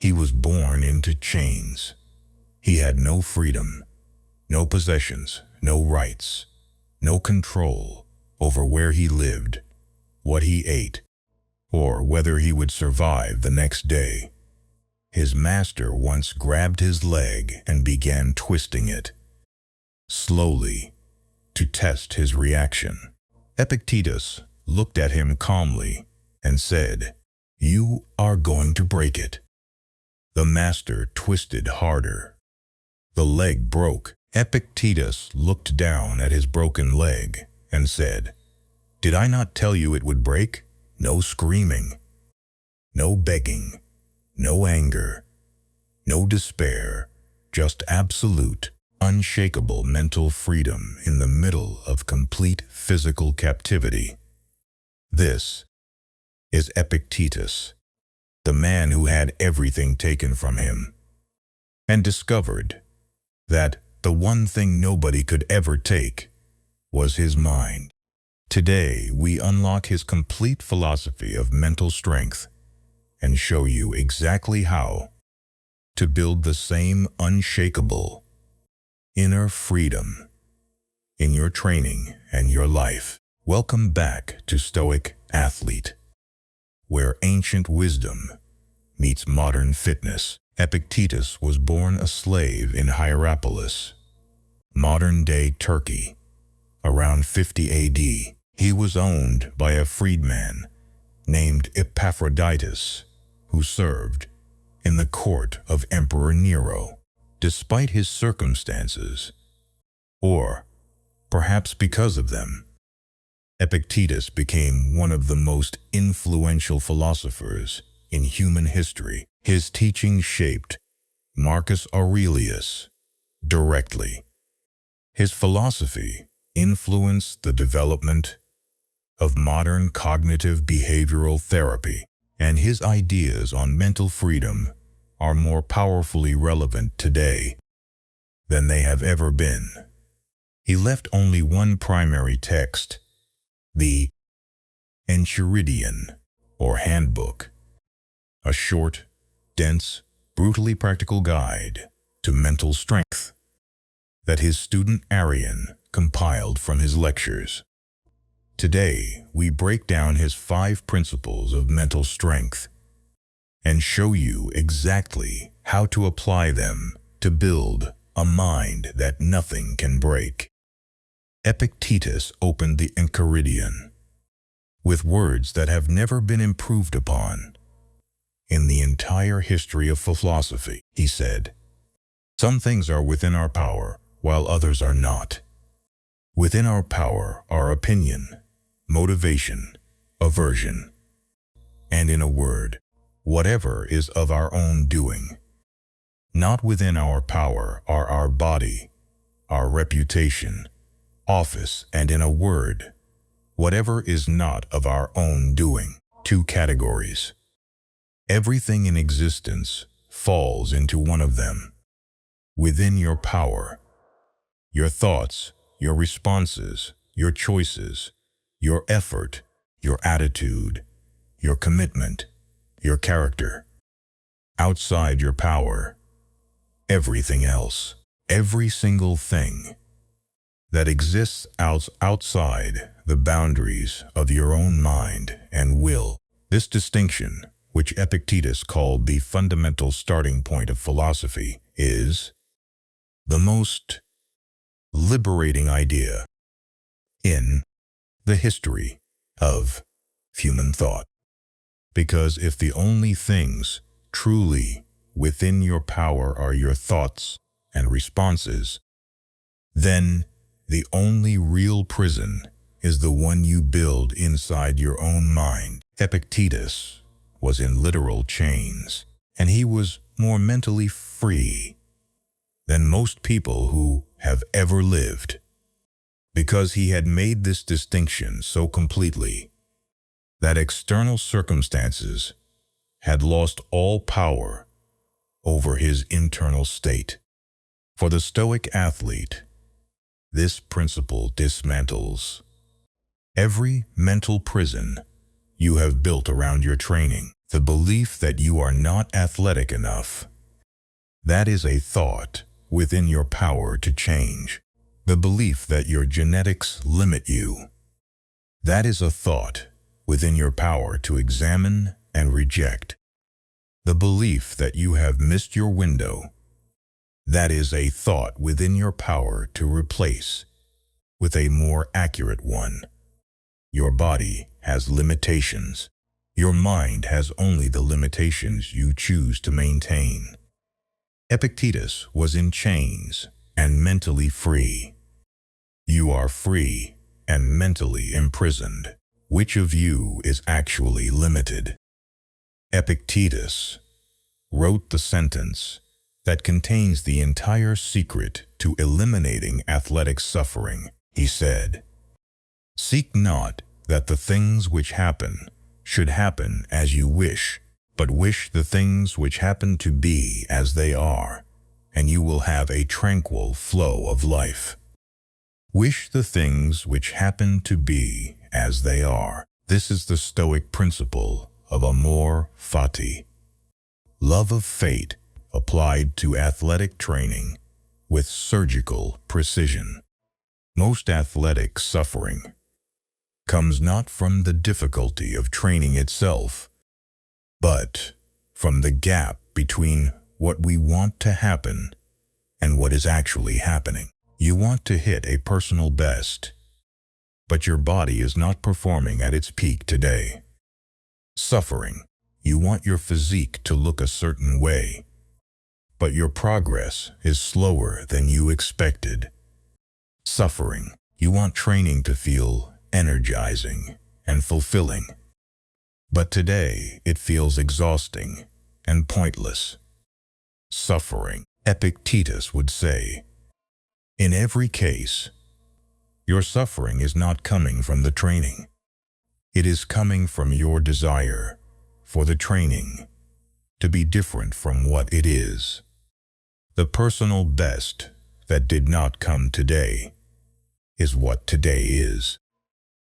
He was born into chains. He had no freedom, no possessions, no rights, no control over where he lived, what he ate, or whether he would survive the next day. His master once grabbed his leg and began twisting it, slowly, to test his reaction. Epictetus looked at him calmly and said, "You are going to break it." The master twisted harder. The leg broke. Epictetus looked down at his broken leg and said, "Did I not tell you it would break? No screaming, no begging, no anger, no despair, just absolute, unshakable mental freedom in the middle of complete physical captivity." This is Epictetus, the man who had everything taken from him, and discovered that the one thing nobody could ever take was his mind. Today, we unlock his complete philosophy of mental strength and show you exactly how to build the same unshakable inner freedom in your training and your life. Welcome back to Stoic Athlete, where ancient wisdom meets modern fitness. Epictetus was born a slave in Hierapolis, modern-day Turkey, around 50 AD. He was owned by a freedman named Epictetus, who served in the court of Emperor Nero. Despite his circumstances, or perhaps because of them, Epictetus became one of the most influential philosophers in human history. His teaching shaped Marcus Aurelius directly. His philosophy influenced the development of modern cognitive behavioral therapy, and his ideas on mental freedom are more powerfully relevant today than they have ever been. He left only one primary text, the Enchiridion, or handbook, a short, dense, brutally practical guide to mental strength that his student Arrian compiled from his lectures. Today, we break down his 5 principles of mental strength and show you exactly how to apply them to build a mind that nothing can break. Epictetus opened the Enchiridion with words that have never been improved upon in the entire history of philosophy. He said, "Some things are within our power, while others are not. Within our power are opinion, motivation, aversion, and in a word, whatever is of our own doing. Not within our power are our body, our reputation, office, and in a word, whatever is not of our own doing." 2 categories. Everything in existence falls into one of them. Within your power, your thoughts, your responses, your choices, your effort, your attitude, your commitment, your character. Outside your power, everything else, every single thing that exists outside the boundaries of your own mind and will. This distinction, which Epictetus called the fundamental starting point of philosophy, is the most liberating idea in the history of human thought. Because if the only things truly within your power are your thoughts and responses, then the only real prison is the one you build inside your own mind. Epictetus was in literal chains, and he was more mentally free than most people who have ever lived, because he had made this distinction so completely that external circumstances had lost all power over his internal state. For the Stoic athlete, this principle dismantles every mental prison you have built around your training. The belief that you are not athletic enough. That is a thought within your power to change. The belief that your genetics limit you. That is a thought within your power to examine and reject. The belief that you have missed your window. That is a thought within your power to replace with a more accurate one. Your body has limitations. Your mind has only the limitations you choose to maintain. Epictetus was in chains and mentally free. You are free and mentally imprisoned. Which of you is actually limited? Epictetus wrote the sentence that contains the entire secret to eliminating athletic suffering. He said, "Seek not that the things which happen should happen as you wish, but wish the things which happen to be as they are, and you will have a tranquil flow of life." Wish the things which happen to be as they are. This is the Stoic principle of amor fati, love of fate applied to athletic training with surgical precision. Most athletic suffering comes not from the difficulty of training itself, but from the gap between what we want to happen and what is actually happening. You want to hit a personal best, but your body is not performing at its peak today. Suffering. You want your physique to look a certain way, but your progress is slower than you expected. Suffering. You want training to feel energizing and fulfilling, but today it feels exhausting and pointless. Suffering. Epictetus would say, in every case, your suffering is not coming from the training. It is coming from your desire for the training to be different from what it is. The personal best that did not come today is what today is.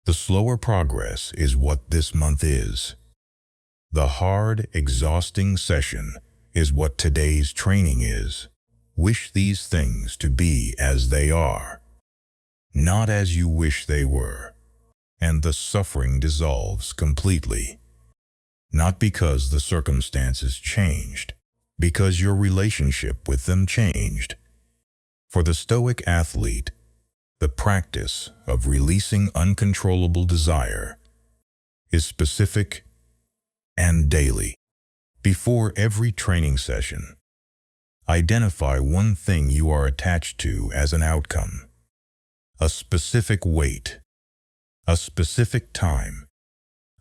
The slower progress is what this month is. The hard, exhausting session is what today's training is. Wish these things to be as they are, not as you wish they were, and the suffering dissolves completely. Not because the circumstances changed, because your relationship with them changed. For the Stoic athlete, the practice of releasing uncontrollable desire is specific and daily. Before every training session, identify one thing you are attached to as an outcome, a specific weight, a specific time,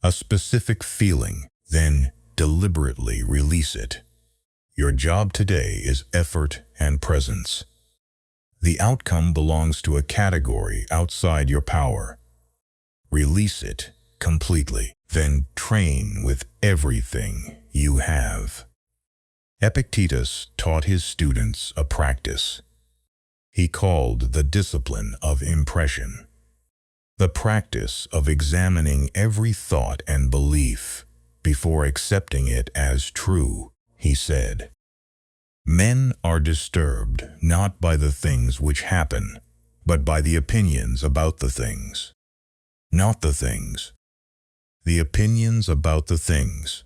a specific feeling, then deliberately release it. Your job today is effort and presence. The outcome belongs to a category outside your power. Release it completely, then train with everything you have. Epictetus taught his students a practice he called the discipline of impression, the practice of examining every thought and belief before accepting it as true. He said, "Men are disturbed not by the things which happen, but by the opinions about the things. Not the things. The opinions about the things.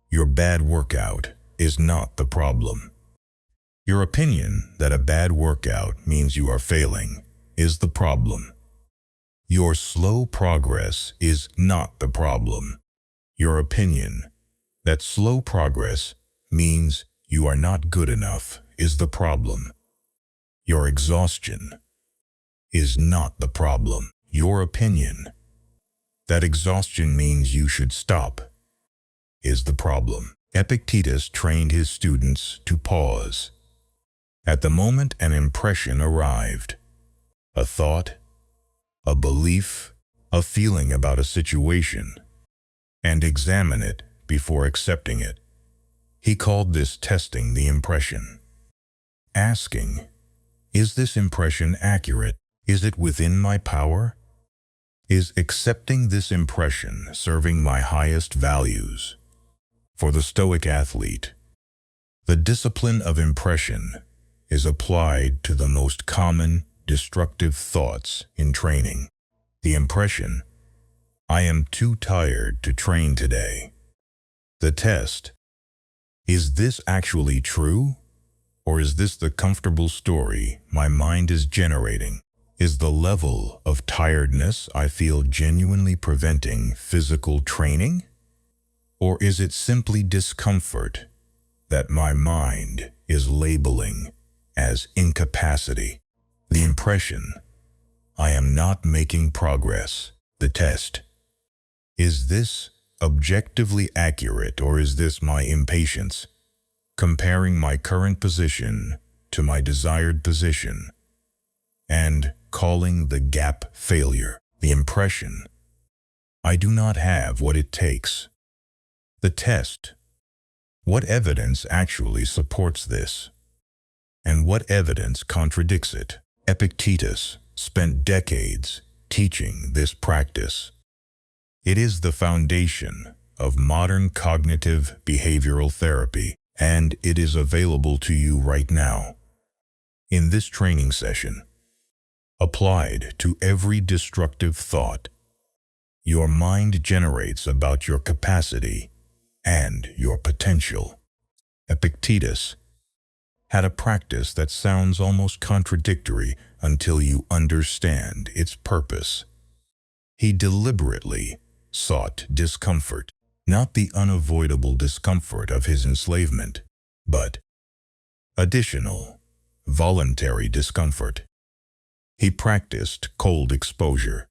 Your bad workout is not the problem. Your opinion that a bad workout means you are failing is the problem. Your slow progress is not the problem. Your opinion that slow progress means you are not good enough is the problem. Your exhaustion is not the problem. Your opinion that exhaustion means you should stop is the problem." Epictetus trained his students to pause at the moment an impression arrived, a thought, a belief, a feeling about a situation, and examine it before accepting it. He called this testing the impression, asking, "Is this impression accurate? Is it within my power? Is accepting this impression serving my highest values?" For the Stoic athlete, the discipline of impression is applied to the most common destructive thoughts in training. The impression, "I am too tired to train today." The test, "Is this actually true? Or is this the comfortable story my mind is generating? Is the level of tiredness I feel genuinely preventing physical training? Or is it simply discomfort that my mind is labeling as incapacity?" The impression, "I am not making progress." The test, "Is this objectively accurate, or is this my impatience, comparing my current position to my desired position and calling the gap failure?" The impression, "I do not have what it takes." The test, what evidence actually supports this? And what evidence contradicts it? Epictetus spent decades teaching this practice. It is the foundation of modern cognitive behavioral therapy, and it is available to you right now. In this training session, applied to every destructive thought your mind generates about your capacity and your potential. Epictetus had a practice that sounds almost contradictory until you understand its purpose. He deliberately sought discomfort, not the unavoidable discomfort of his enslavement, but additional, voluntary discomfort. He practiced cold exposure.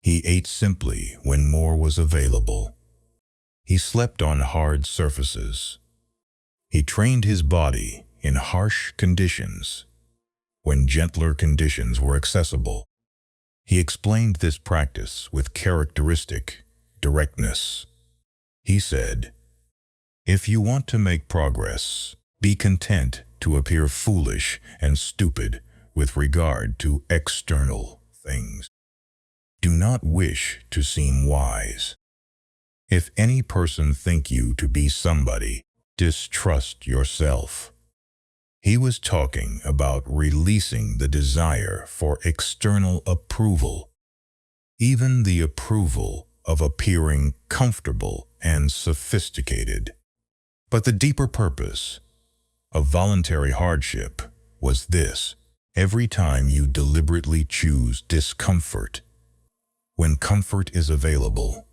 He ate simply when more was available. He slept on hard surfaces. He trained his body in harsh conditions when gentler conditions were accessible. He explained this practice with characteristic directness. He said, "If you want to make progress, be content to appear foolish and stupid with regard to external things. Do not wish to seem wise. If any person think you to be somebody, distrust yourself." He was talking about releasing the desire for external approval, even the approval of appearing comfortable and sophisticated. But the deeper purpose of voluntary hardship was this: every time you deliberately choose discomfort, when comfort is available,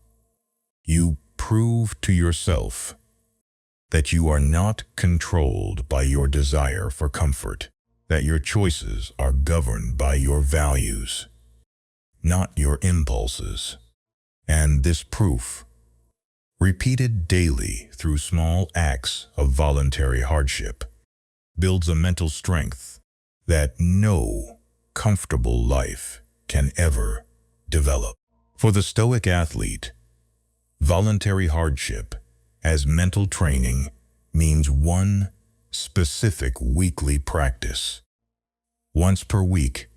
you prove to yourself that you are not controlled by your desire for comfort, that your choices are governed by your values, not your impulses. And this proof, repeated daily through small acts of voluntary hardship, builds a mental strength that no comfortable life can ever develop. For the Stoic athlete, voluntary hardship as mental training means one specific weekly practice. Once per week,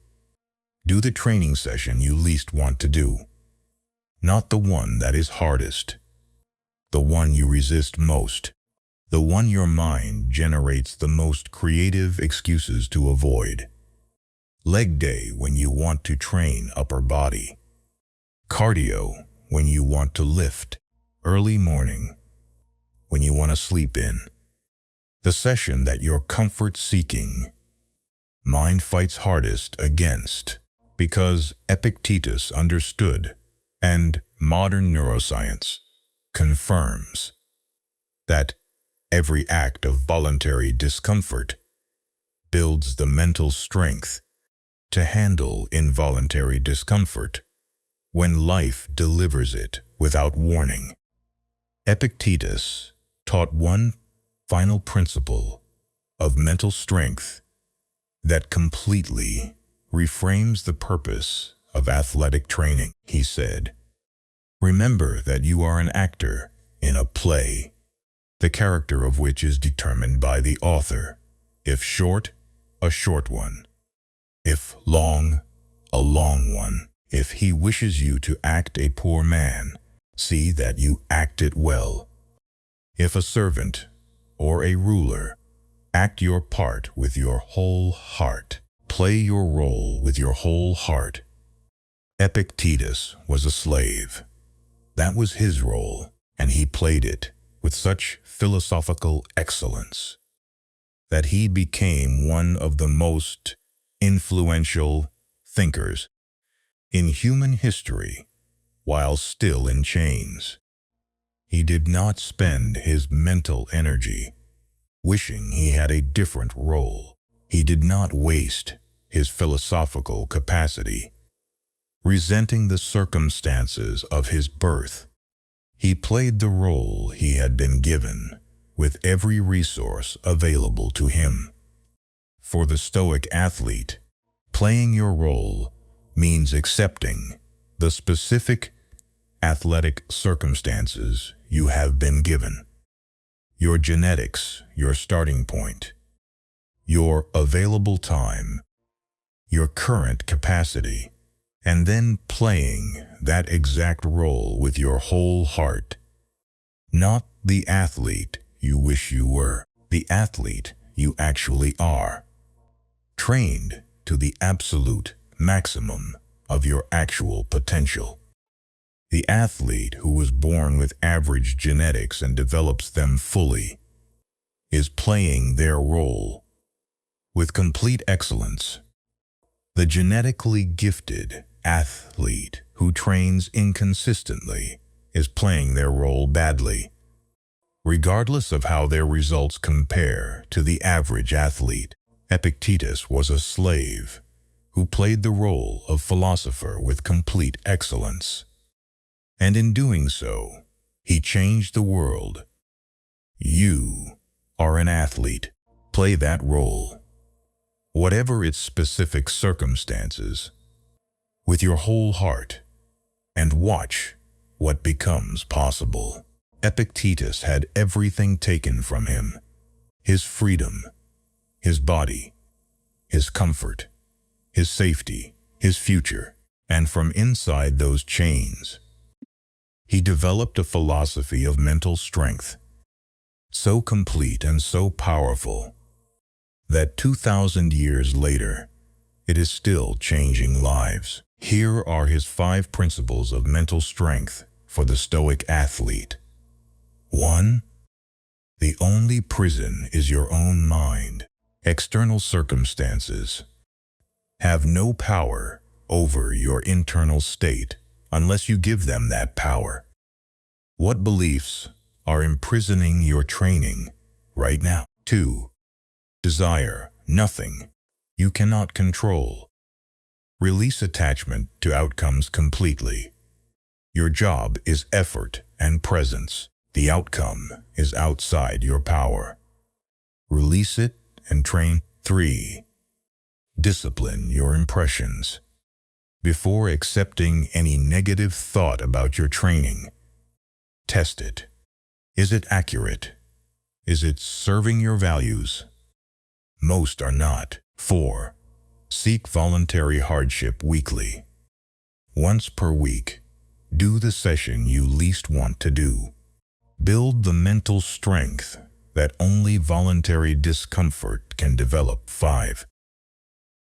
do the training session you least want to do. Not the one that is hardest, the one you resist most, the one your mind generates the most creative excuses to avoid. Leg day when you want to train upper body. Cardio when you want to lift. Early morning when you want to sleep in. The session that your comfort-seeking mind fights hardest against, because Epictetus understood, and modern neuroscience confirms, that every act of voluntary discomfort builds the mental strength to handle involuntary discomfort when life delivers it without warning. Epictetus taught one final principle of mental strength that completely reframes the purpose of athletic training. He said, "Remember that you are an actor in a play, the character of which is determined by the author. If short, a short one. If long, a long one. If he wishes you to act a poor man, see that you act it well. If a servant or a ruler, act your part with your whole heart. Play your role with your whole heart. Epictetus was a slave. That was his role, and he played it with such philosophical excellence that he became one of the most influential thinkers in human history while still in chains. He did not spend his mental energy wishing he had a different role. He did not waste his philosophical capacity resenting the circumstances of his birth. He played the role he had been given with every resource available to him. For the Stoic athlete, playing your role means accepting the specific athletic circumstances you have been given. Your genetics, your starting point, your available time, your current capacity, and then playing that exact role with your whole heart. Not the athlete you wish you were, the athlete you actually are, trained to the absolute maximum of your actual potential. The athlete who was born with average genetics and develops them fully is playing their role with complete excellence. The genetically gifted athlete who trains inconsistently is playing their role badly, regardless of how their results compare to the average athlete. Epictetus was a slave who played the role of philosopher with complete excellence. And in doing so, he changed the world. You are an athlete. Play that role, whatever its specific circumstances, with your whole heart, and watch what becomes possible. Epictetus had everything taken from him: his freedom, his body, his comfort, his safety, his future. And from inside those chains, he developed a philosophy of mental strength, so complete and so powerful that 2,000 years later, it is still changing lives. Here are his 5 principles of mental strength for the Stoic athlete. 1. The only prison is your own mind. External circumstances have no power over your internal state unless you give them that power. What beliefs are imprisoning your training right now? 2. Desire nothing you cannot control. Release attachment to outcomes completely. Your job is effort and presence. The outcome is outside your power. Release it and train. 3. Discipline your impressions. Before accepting any negative thought about your training, test it. Is it accurate? Is it serving your values? Most are not. 4. Seek voluntary hardship weekly. Once per week, do the session you least want to do. Build the mental strength that only voluntary discomfort can develop. 5.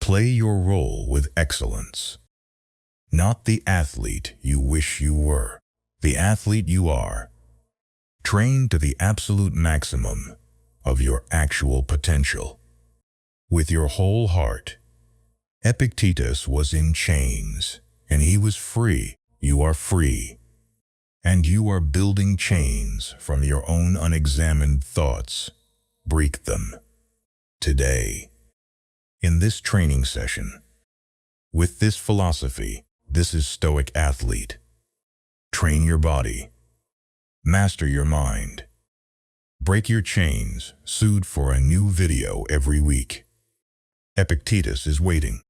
Play your role with excellence. Not the athlete you wish you were, the athlete you are. Train to the absolute maximum of your actual potential. With your whole heart. Epictetus was in chains, and he was free. You are free. And you are building chains from your own unexamined thoughts. Break them today. In this training session, with this philosophy, this is Stoic athlete. Train your body. Master your mind. Break your chains. Sued for a new video every week. Epictetus is waiting.